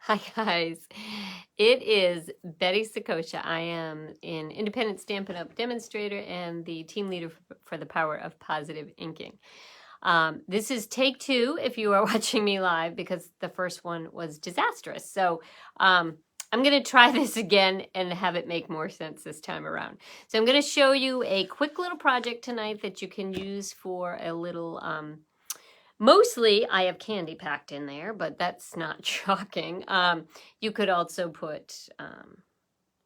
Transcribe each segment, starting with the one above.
Hi guys, it is Betty Sakosha. I am an independent Stampin' Up! Demonstrator and the team leader for the Power of Positive Inking. This is take two if you are watching me live because the first one was disastrous. So I'm going to try this again and have it make more sense this time around. So I'm going to show you a quick little project tonight that you can use for a little mostly I have candy packed in there, but that's not shocking. You could also put,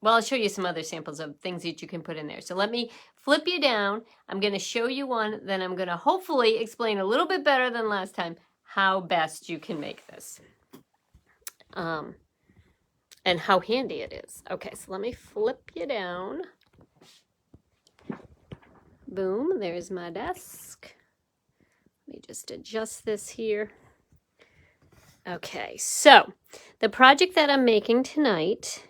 well, I'll show you some other samples of things that you can put in there. So let me flip you down. I'm going to show you one, then I'm going to hopefully explain a little bit better than last time how best you can make this. And how handy it is. Okay, so let me flip you down. Boom, there's my desk. Let me just adjust this here. Okay, so the project that I'm making tonight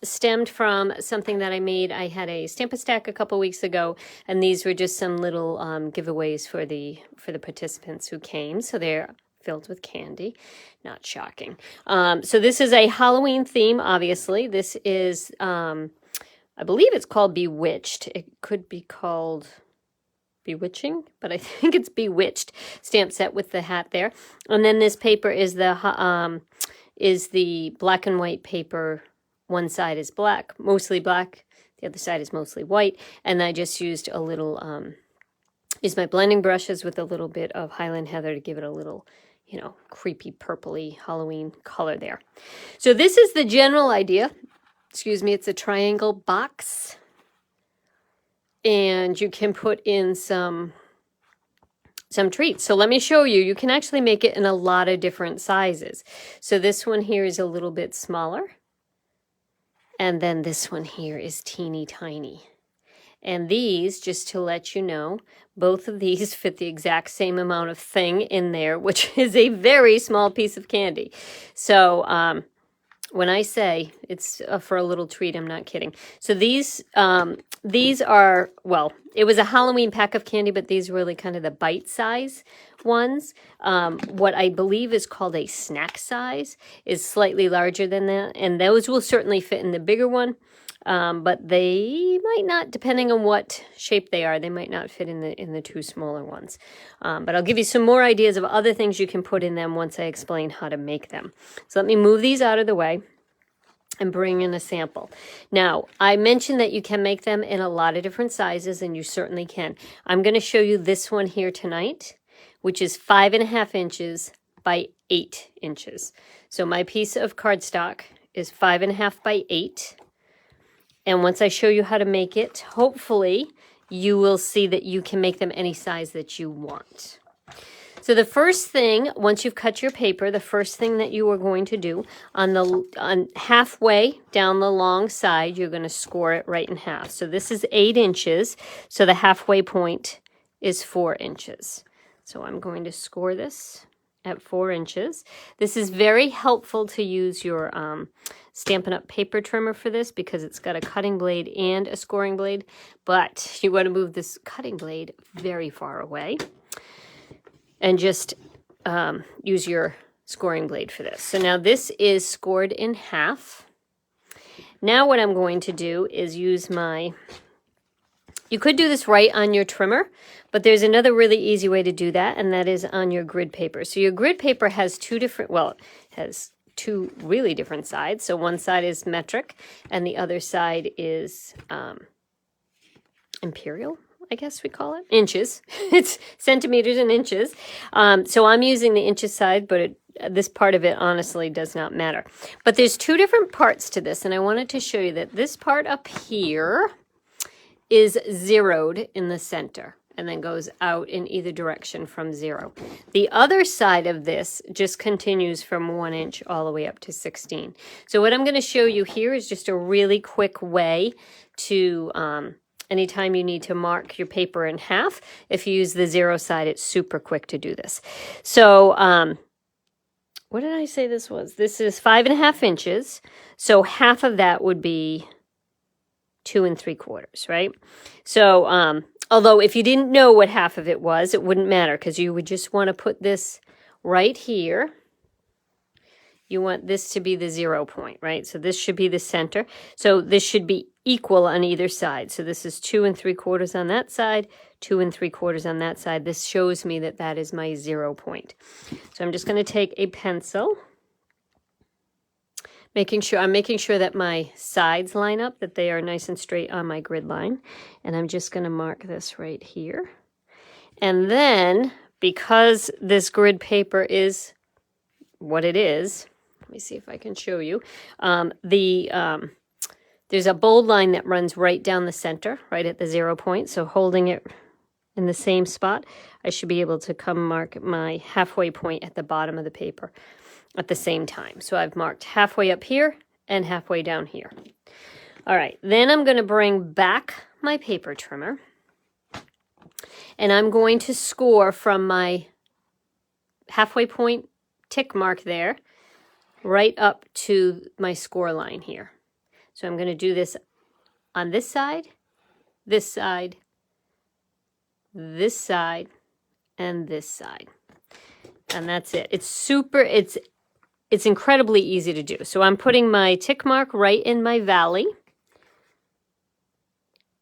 stemmed from something that I made. I had a Stamp-A-Stack a couple weeks ago, and these were just some little giveaways for the participants who came. So they're filled with candy. Not shocking. So this is a Halloween theme, obviously. This is, I believe it's called Bewitched. It could be called Bewitching, but I think it's Bewitched stamp set with the hat there. And then this paper is the black and white paper. One side is black, mostly black. The other side is mostly white. And I just used a little, used my blending brushes with a little bit of Highland Heather to give it a little, you know, creepy purpley Halloween color there. So this is the general idea. Excuse me, it's a triangle box. And you can put in some treats. So let me show you. You can actually make it in a lot of different sizes. So this one here is a little bit smaller. And then this one here is teeny tiny. And these, just to let you know, both of these fit the exact same amount of thing in there, which is a very small piece of candy. So when I say it's for a little treat, I'm not kidding. So these are, well, it was a Halloween pack of candy, but these were really kind of the bite size ones. What I believe is called a snack size is slightly larger than that. And those will certainly fit in the bigger one. But they might not, depending on what shape they are, they might not fit in the two smaller ones. But I'll give you some more ideas of other things you can put in them once I explain how to make them. So let me move these out of the way and bring in a sample. Now, I mentioned that you can make them in a lot of different sizes, and you certainly can. I'm going to show you this one here tonight, which is 5.5 inches by 8 inches. So my piece of cardstock is 5.5 by 8. And once I show you how to make it, hopefully you will see that you can make them any size that you want. So the first thing, once you've cut your paper, the first thing that you are going to do on halfway down the long side, you're going to score it right in half. So this is 8 inches. So the halfway point is 4 inches. So I'm going to score this at 4 inches. This is very helpful to use your Stampin' Up! Paper trimmer for this because it's got a cutting blade and a scoring blade, but you want to move this cutting blade very far away and just use your scoring blade for this. So now this is scored in half. Now what I'm going to do is use my, you could do this right on your trimmer, but there's another really easy way to do that, and that is on your grid paper. So your grid paper has two different, well, it has two really different sides. So one side is metric, and the other side is imperial, I guess we call it, inches. It's centimeters and inches. So I'm using the inches side, but this part of it honestly does not matter. But there's two different parts to this, and I wanted to show you that this part up here is zeroed in the center and then goes out in either direction from 0. The other side of this just continues from 1 inch all the way up to 16. So what I'm going to show you here is just a really quick way to, anytime you need to mark your paper in half, if you use the 0 side, it's super quick to do this. So what did I say this was? This is 5.5 inches. So half of that would be 2 3/4, right? So, although if you didn't know what half of it was, it wouldn't matter because you would just want to put this right here you want this to be the 0 point, right? So this should be the center. So this should be equal on either side. So this is 2 3/4 on that side, 2 3/4 on that side. This shows me that that is my 0 point. So I'm just going to take a pencil, I'm making sure that my sides line up, that they are nice and straight on my grid line. And I'm just going to mark this right here. And then, because this grid paper is what it is, let me see if I can show you. There's a bold line that runs right down the center, right at the 0 point. So holding it in the same spot, I should be able to come mark my halfway point at the bottom of the paper at the same time. So I've marked halfway up here and halfway down here. All right, then I'm going to bring back my paper trimmer, and I'm going to score from my halfway point tick mark there right up to my score line here. So I'm going to do this on this side, this side, this side, and this side. And that's it. It's incredibly easy to do. So I'm putting my tick mark right in my valley.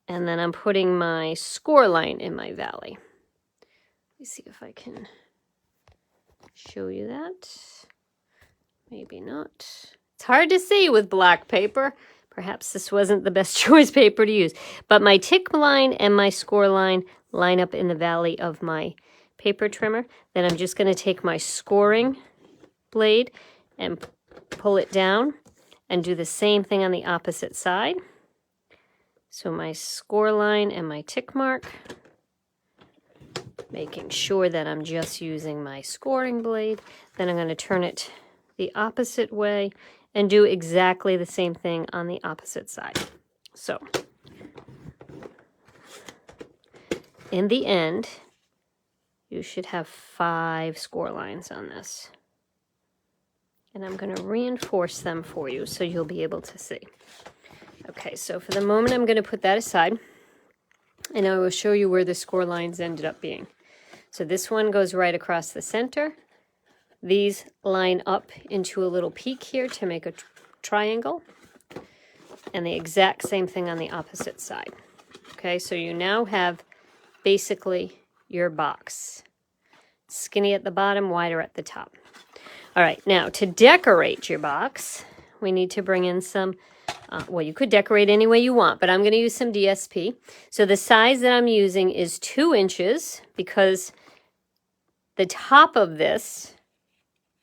And then I'm putting my score line in my valley. Let me see if I can show you that. Maybe not. It's hard to see with black paper. Perhaps this wasn't the best choice paper to use. But my tick line and my score line up in the valley of my paper trimmer. Then I'm just going to take my scoring blade and pull it down and do the same thing on the opposite side. So my score line and my tick mark, making sure that I'm just using my scoring blade. Then I'm going to turn it the opposite way and do exactly the same thing on the opposite side. So in the end, you should have 5 score lines on this. And I'm going to reinforce them for you so you'll be able to see. Okay, so for the moment, I'm going to put that aside, and I will show you where the score lines ended up being. So this one goes right across the center. These line up into a little peak here to make a triangle, and the exact same thing on the opposite side. Okay, so you now have basically your box. Skinny at the bottom, wider at the top. All right, now to decorate your box, we need to bring in some, well, you could decorate any way you want, but I'm going to use some DSP. So the size that I'm using is 2 inches because the top of this,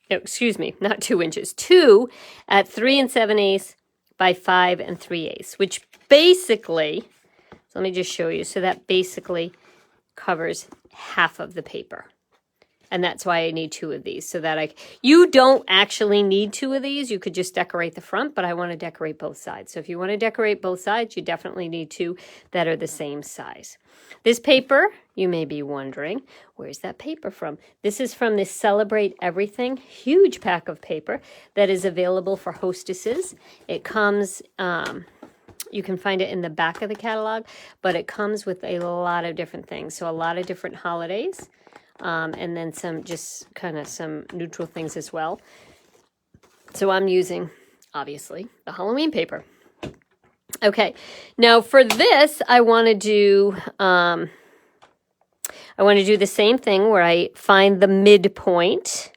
no, excuse me, not 2 inches, 2 at 3 7/8 by 5 3/8, which basically, so let me just show you. So that basically covers half of the paper. And that's why I need 2 of these, so that you don't actually need 2 of these. You could just decorate the front, but I want to decorate both sides. So if you want to decorate both sides, you definitely need 2 that are the same size. This paper, you may be wondering, where's that paper from? This is from this Celebrate Everything huge pack of paper that is available for hostesses. It comes, you can find it in the back of the catalog, but it comes with a lot of different things. So a lot of different holidays. And then some just kind of some neutral things as well. So I'm using, obviously, the Halloween paper. Okay, now for this, I want to do the same thing where I find the midpoint.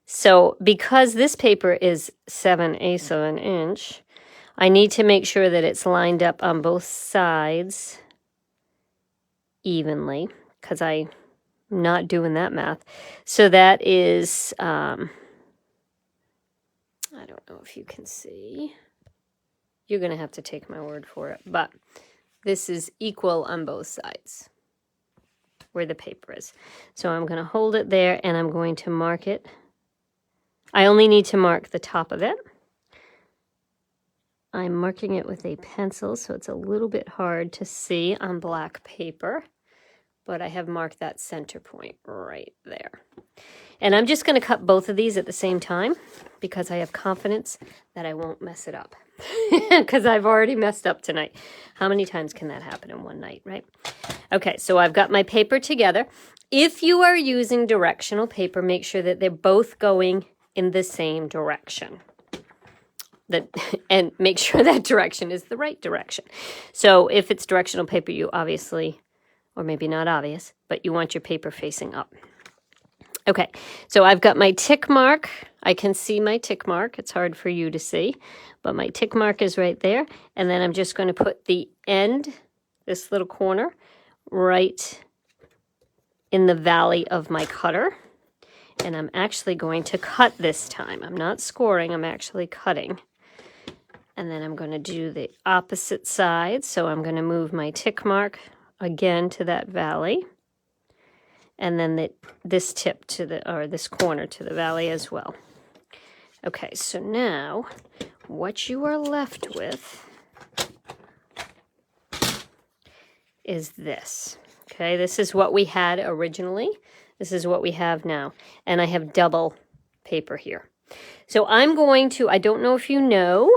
So because this paper is 7/8 of an inch, I need to make sure that it's lined up on both sides evenly, because I'm not doing that math. So that is, I don't know if you can see. You're going to have to take my word for it. But this is equal on both sides where the paper is. So I'm going to hold it there and I'm going to mark it. I only need to mark the top of it. I'm marking it with a pencil, so it's a little bit hard to see on black paper. But I have marked that center point right there. And I'm just going to cut both of these at the same time because I have confidence that I won't mess it up. Because I've already messed up tonight. How many times can that happen in one night, right? Okay, so I've got my paper together. If you are using directional paper, make sure that they're both going in the same direction. And make sure that direction is the right direction. So if it's directional paper, you obviously, or maybe not obvious, but you want your paper facing up. Okay, so I've got my tick mark. I can see my tick mark. It's hard for you to see, but my tick mark is right there. And then I'm just going to put the end, this little corner, right in the valley of my cutter. And I'm actually going to cut this time. I'm not scoring, I'm actually cutting. And then I'm going to do the opposite side. So I'm going to move my tick mark again to that valley. And then this tip to this corner to the valley as well. Okay, so now what you are left with is this. Okay, this is what we had originally. This is what we have now. And I have double paper here. So I'm going to, I don't know if you know,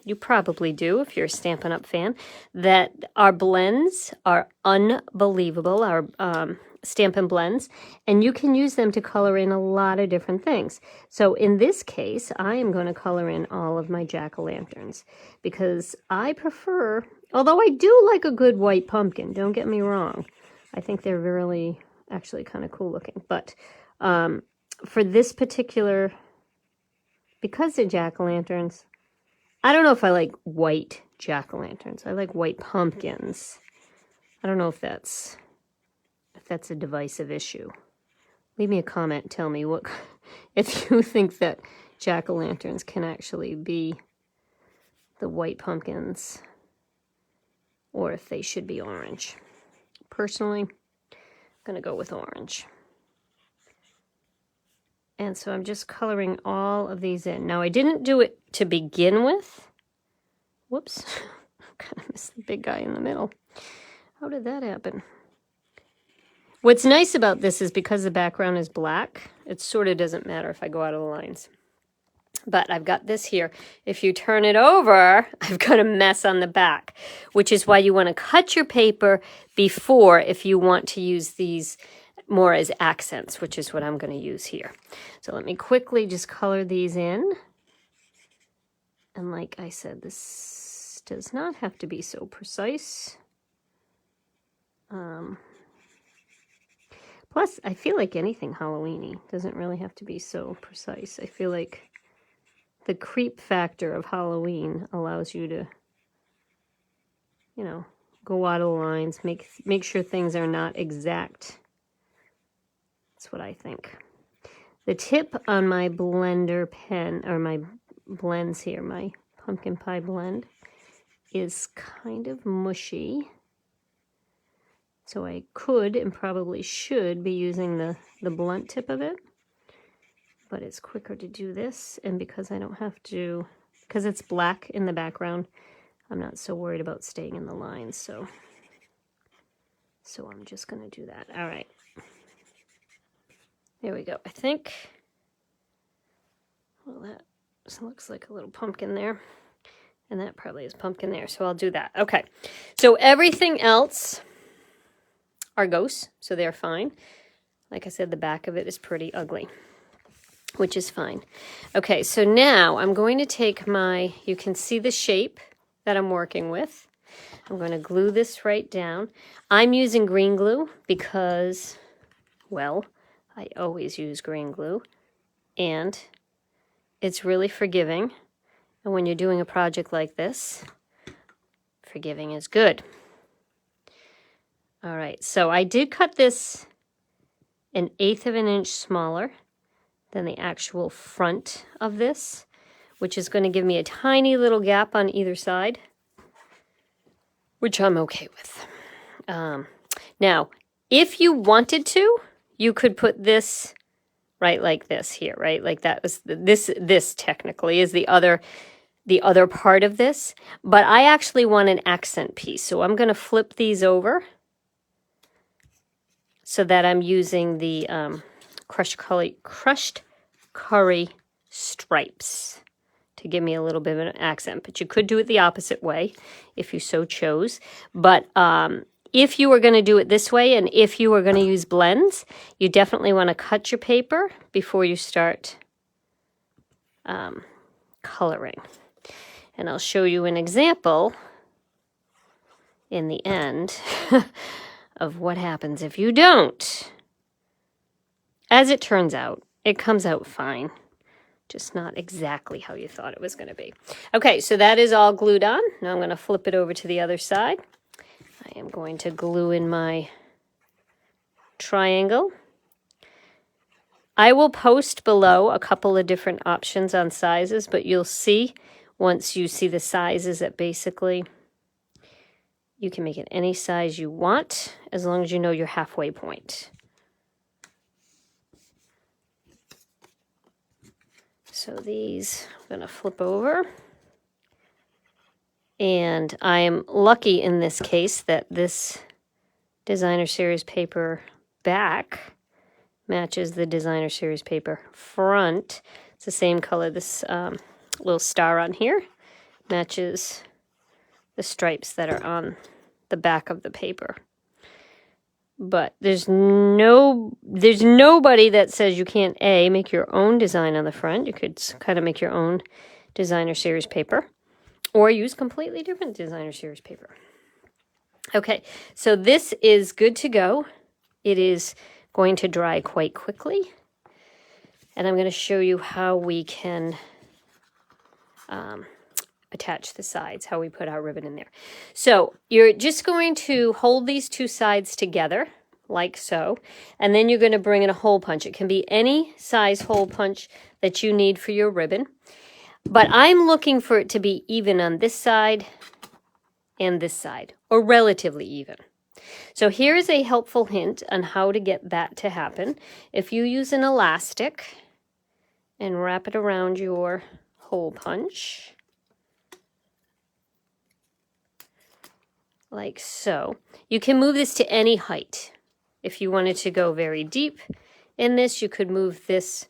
you probably do if you're a Stampin' Up! Fan, that our blends are unbelievable, our Stampin' Blends, and you can use them to color in a lot of different things. So in this case, I am going to color in all of my jack-o'-lanterns because I prefer, although I do like a good white pumpkin, don't get me wrong. I think they're really actually kind of cool looking, but for this particular, because they're jack-o'-lanterns, I don't know if I like white jack-o'-lanterns. I like white pumpkins. I don't know if that's a divisive issue. Leave me a comment and tell me what if you think that jack-o'-lanterns can actually be the white pumpkins or if they should be orange. Personally, I'm going to go with orange. And so I'm just coloring all of these in. Now, I didn't do it to begin with. Whoops. Kind of missed the big guy in the middle. How did that happen? What's nice about this is because the background is black, it sort of doesn't matter if I go out of the lines. But I've got this here. If you turn it over, I've got a mess on the back, which is why you want to cut your paper before if you want to use these more as accents, which is what I'm going to use here. So let me quickly just color these in. And like I said, this does not have to be so precise. Plus, I feel like anything Halloween-y doesn't really have to be so precise. I feel like the creep factor of Halloween allows you to, you know, go out of the lines, make sure things are not exact. That's what I think. The tip on my blender pen, or my blends here, my pumpkin pie blend, is kind of mushy. So I could and probably should be using the blunt tip of it. But it's quicker to do this, and because I don't have to, because it's black in the background, I'm not so worried about staying in the lines, so I'm just going to do that. All right. There we go. I think, well, that looks like a little pumpkin there, and that probably is pumpkin there, so I'll do that. Okay, so everything else are ghosts, so they're fine. Like I said, the back of it is pretty ugly, which is fine. Okay, so now I'm going to take my, you can see the shape that I'm working with. I'm going to glue this right down. I'm using green glue because, well, I always use green glue, and it's really forgiving. And when you're doing a project like this, forgiving is good. All right, so I did cut this 1/8 of an inch smaller than the actual front of this, which is going to give me a tiny little gap on either side, which I'm okay with. Now, if you wanted to, you could put this right like this here, right? Like that was this technically is the other part of this, but I actually want an accent piece. So I'm going to flip these over so that I'm using the crushed curry stripes to give me a little bit of an accent. But you could do it the opposite way if you so chose. But if you were going to do it this way, and if you were going to use blends, you definitely want to cut your paper before you start coloring. And I'll show you an example in the end of what happens if you don't. As it turns out, it comes out fine. Just not exactly how you thought it was going to be. Okay, so that is all glued on. Now I'm going to flip it over to the other side. I am going to glue in my triangle. I will post below a couple of different options on sizes, but you'll see once you see the sizes that basically you can make it any size you want as long as you know your halfway point. So these I'm going to flip over. And I am lucky in this case that this Designer Series paper back matches the Designer Series paper front. It's the same color. This little star on here matches the stripes that are on the back of the paper. But there's nobody that says you can't make your own design on the front. You could kind of make your own Designer Series paper or use completely different Designer Series paper. Okay, so this is good to go. It is going to dry quite quickly. And I'm going to show you how we can attach the sides, how we put our ribbon in there. So you're just going to hold these two sides together, like so, and then you're going to bring in a hole punch. It can be any size hole punch that you need for your ribbon. But I'm looking for it to be even on this side and this side, or relatively even. So here's a helpful hint on how to get that to happen. If you use an elastic and wrap it around your hole punch, like so, you can move this to any height. If you wanted to go very deep in this, you could move this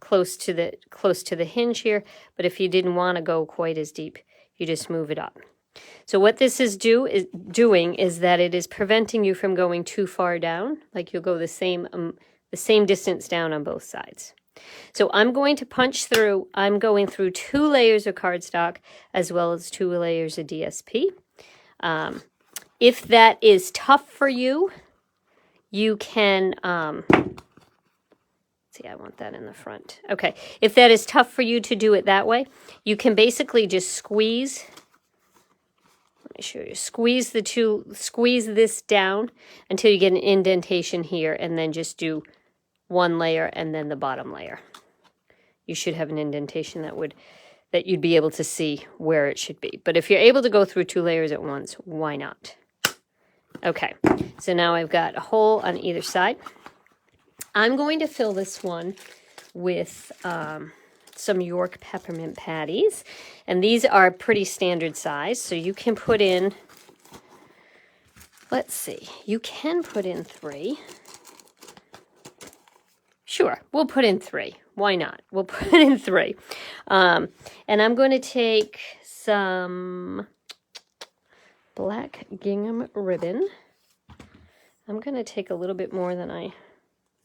close to the hinge here, but if you didn't want to go quite as deep, you just move it up. So what this is doing is that it is preventing you from going too far down, like you'll go the same distance down on both sides. So I'm going to punch through. I'm going through 2 layers of cardstock as well as 2 layers of DSP. If that is tough for you, you can see, I want that in the front. Okay, if that is tough for you to do it that way, you can basically just squeeze. Let me show you. Squeeze this down until you get an indentation here, and then just do 1 layer and then the bottom layer. You should have an indentation that you'd be able to see where it should be. But if you're able to go through 2 layers at once, why not? Okay, so now I've got a hole on either side. I'm going to fill this one with some York peppermint patties, and these are pretty standard size, so you can put in, let's see, you can put in 3. Sure, we'll put in 3. Why not? We'll put in 3. And I'm going to take some black gingham ribbon. I'm going to take a little bit more than I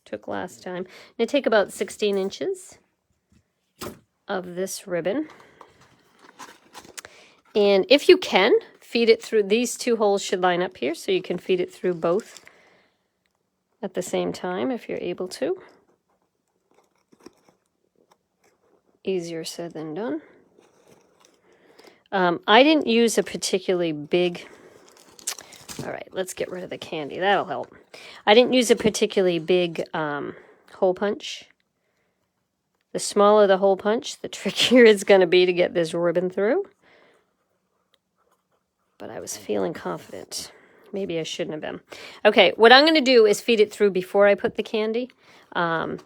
took last time. I'm going to take about 16 inches of this ribbon. And if you can, feed it through. These 2 holes should line up here, so you can feed it through both at the same time if you're able to. Easier said than done. I didn't use a particularly big... All right, let's get rid of the candy. That'll help. I didn't use a particularly big hole punch. The smaller the hole punch, the trickier it's going to be to get this ribbon through. But I was feeling confident. Maybe I shouldn't have been. Okay, what I'm going to do is feed it through before I put the candy. And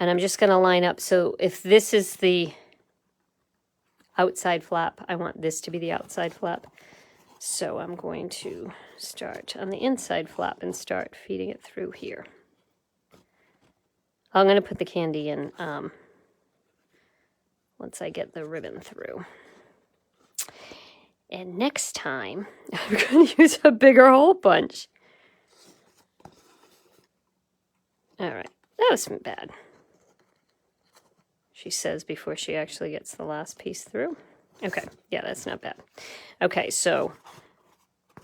I'm just going to line up. So if this is the outside flap, I want this to be the outside flap. So I'm going to start on the inside flap and start feeding it through here. I'm going to put the candy in once I get the ribbon through. And next time, I'm going to use a bigger hole punch. All right, that wasn't bad. she says before she actually gets the last piece through. Okay, yeah, that's not bad. Okay, so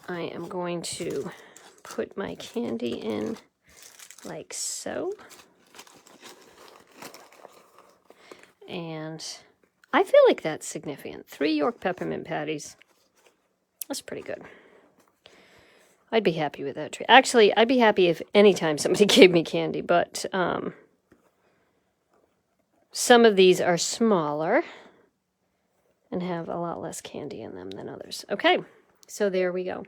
I am going to put my candy in like so. And I feel like that's significant. 3 York peppermint patties. That's pretty good. I'd be happy with that treat. Actually, I'd be happy if anytime somebody gave me candy, but some of these are smaller and have a lot less candy in them than others. Okay, so there we go.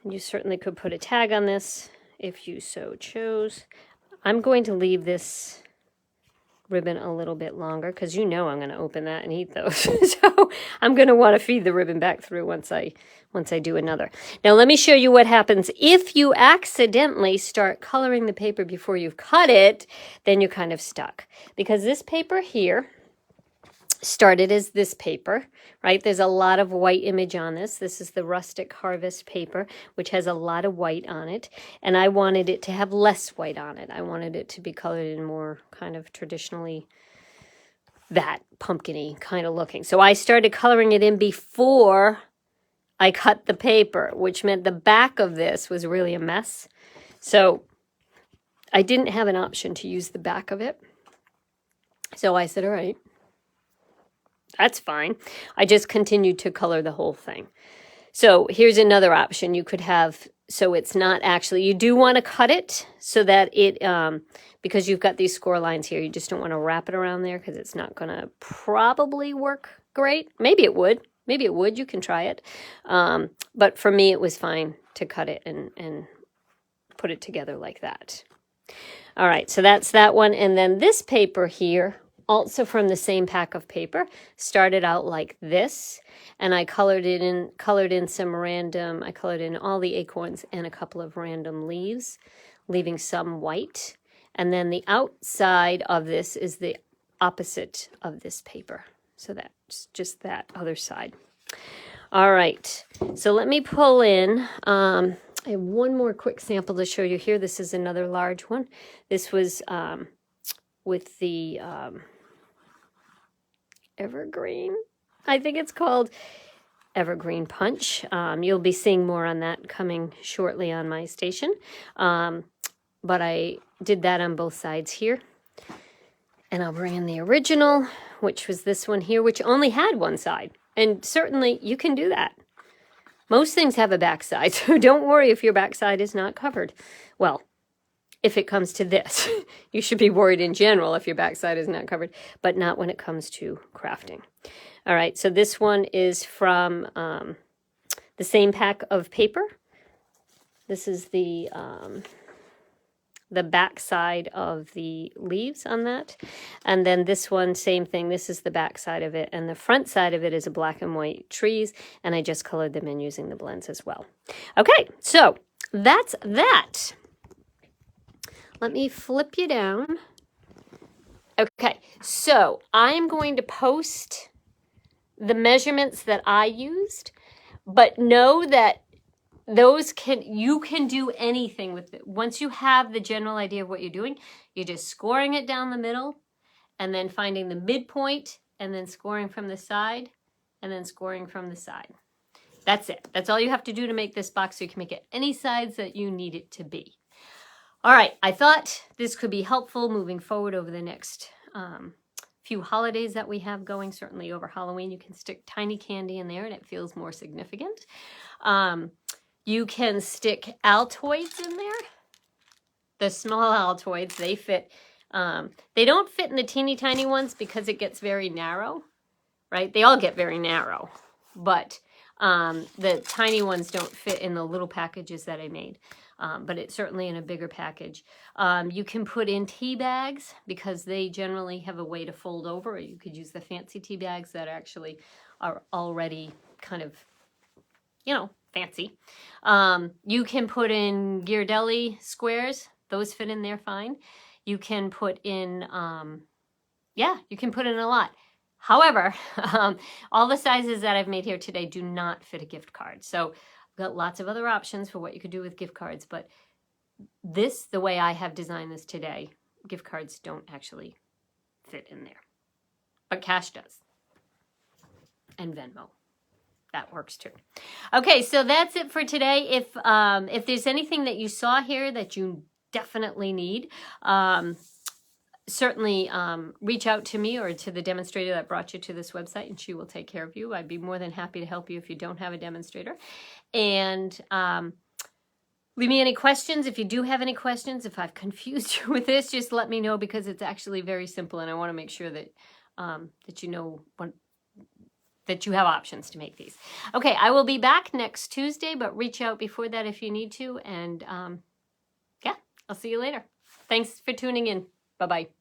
And you certainly could put a tag on this if you so chose. I'm going to leave this ribbon a little bit longer because you know I'm going to open that and eat those. So I'm going to want to feed the ribbon back through once I do another. Now let me show you what happens if you accidentally start coloring the paper before you've cut it. Then you're kind of stuck, because this paper here started as this paper, right? There's a lot of white image on this. This is the Rustic Harvest paper, which has a lot of white on it. And I wanted it to have less white on it. I wanted it to be colored in more kind of traditionally that pumpkin-y kind of looking. So I started coloring it in before I cut the paper, which meant the back of this was really a mess. So I didn't have an option to use the back of it. So I said, all right, that's fine. I just continued to color the whole thing. So here's another option you could have. So it's not actually, you do want to cut it so that it, because you've got these score lines here, you just don't want to wrap it around there because it's not going to probably work great. Maybe it would. Maybe it would. You can try it. But for me, it was fine to cut it and put it together like that. All right, so that's that one. And then this paper here, also from the same pack of paper, started out like this, and I colored in some random, I colored in all the acorns and a couple of random leaves, leaving some white. And then the outside of this is the opposite of this paper. So that's just that other side. All right, so let me pull in, I have one more quick sample to show you here. This is another large one. This was with the Evergreen, I think it's called Evergreen Punch. You'll be seeing more on that coming shortly on my station. But I did that on both sides here. And I'll bring in the original, which was this one here, which only had one side. And certainly you can do that. Most things have a backside, so don't worry if your backside is not covered. Well, if it comes to this, you should be worried in general if your backside is not covered, but not when it comes to crafting. All right, so this one is from the same pack of paper. This is the back side of the leaves on that. And then this one, same thing. This is the back side of it. And the front side of it is a black and white trees. And I just colored them in using the blends as well. Okay, so that's that. Let me flip you down. Okay, so I'm going to post the measurements that I used, but know that you can do anything with it. Once you have the general idea of what you're doing, you're just scoring it down the middle and then finding the midpoint and then scoring from the side and then scoring from the side. That's it. That's all you have to do to make this box, so you can make it any size that you need it to be. All right, I thought this could be helpful moving forward over the next few holidays that we have going. Certainly over Halloween, you can stick tiny candy in there and it feels more significant. You can stick Altoids in there. The small Altoids, they fit. They don't fit in the teeny tiny ones because it gets very narrow, right? They all get very narrow, but the tiny ones don't fit in the little packages that I made. But it's certainly in a bigger package. You can put in tea bags because they generally have a way to fold over. Or you could use the fancy tea bags that actually are already kind of, fancy. You can put in Ghirardelli squares. Those fit in there fine. You can put in, you can put in a lot. However, all the sizes that I've made here today do not fit a gift card. So I've got lots of other options for what you could do with gift cards, but the way I have designed this today, gift cards don't actually fit in there. But cash does. And Venmo. That works too. Okay, so that's it for today. If there's anything that you saw here that you definitely need, certainly reach out to me or to the demonstrator that brought you to this website, and she will take care of you. I'd be more than happy to help you if you don't have a demonstrator. And leave me any questions. If you do have any questions, if I've confused you with this, just let me know, because it's actually very simple, and I want to make sure that that you know that you have options to make these. Okay, I will be back next Tuesday, but reach out before that if you need to. And yeah, I'll see you later. Thanks for tuning in. Bye-bye.